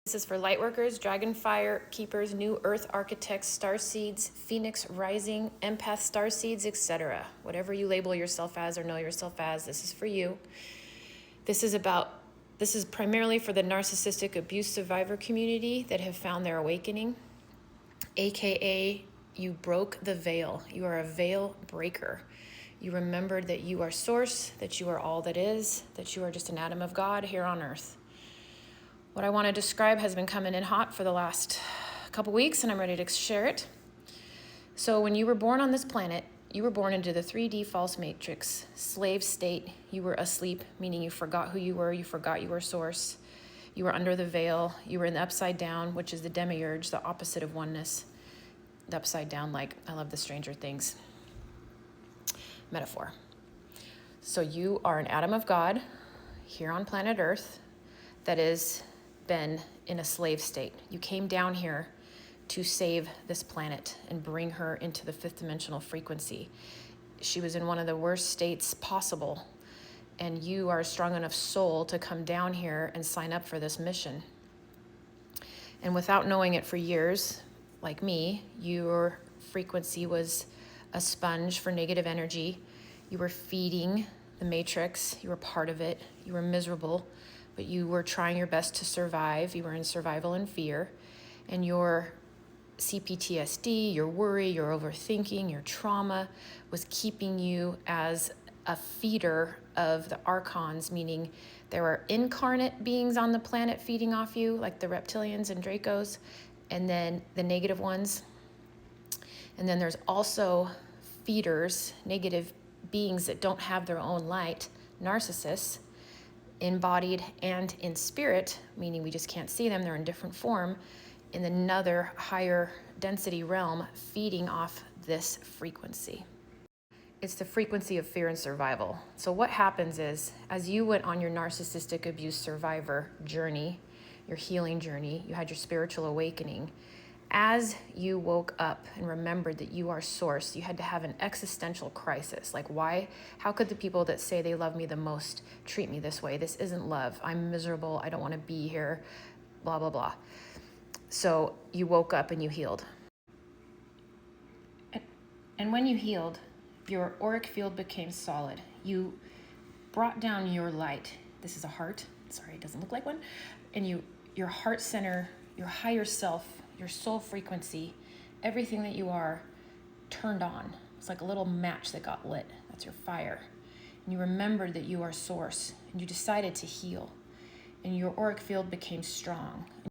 This is for lightworkers, dragonfire keepers, new earth architects, star seeds, phoenix rising, empath star seeds, etc. Whatever you label yourself as or know yourself as, this is for you. This is primarily for the narcissistic abuse survivor community that have found their awakening, aka you broke the veil. You are a veil breaker. You remembered that you are source, that you are all that is, that you are just an atom of God here on earth. What I want to describe has been coming in hot for the last couple weeks, and I'm ready to share it. So when you were born on this planet, you were born into the 3D false matrix, slave state. You were asleep, meaning you forgot who you forgot you were source. You were under the veil, you were in the upside down, which is the demiurge, the opposite of oneness. The upside down, like I love the Stranger Things metaphor. So you are an atom of God here on planet Earth that has been in a slave state. You came down here to save this planet and bring her into the fifth dimensional frequency. She was in one of the worst states possible, and you are a strong enough soul to come down here and sign up for this mission. And without knowing it for years, like me, your frequency was a sponge for negative energy. You were feeding the matrix. You were part of it. You were miserable, but you were trying your best to survive. You were in survival and fear. And your CPTSD, your worry, your overthinking, your trauma was keeping you as a feeder of the archons, meaning there were incarnate beings on the planet feeding off you, like the reptilians and Dracos, and then the negative ones. And then there's also feeders, negative beings that don't have their own light, narcissists, embodied and in spirit, meaning we just can't see them, they're in different form, in another higher density realm, feeding off this frequency. It's the frequency of fear and survival. So what happens is, as you went on your narcissistic abuse survivor journey, your healing journey, you had your spiritual awakening, as you woke up and remembered that you are source, you had to have an existential crisis. Like, why? How could the people that say they love me the most treat me this way? This isn't love. I'm miserable. I don't want to be here. Blah, blah, blah. So you woke up and you healed. And when you healed, your auric field became solid. You brought down your light. This is a heart. Sorry, it doesn't look like one. And your heart center, your higher self, your soul frequency, everything that you are turned on. It's like a little match that got lit. That's your fire. And you remembered that you are source, and you decided to heal. And your auric field became strong.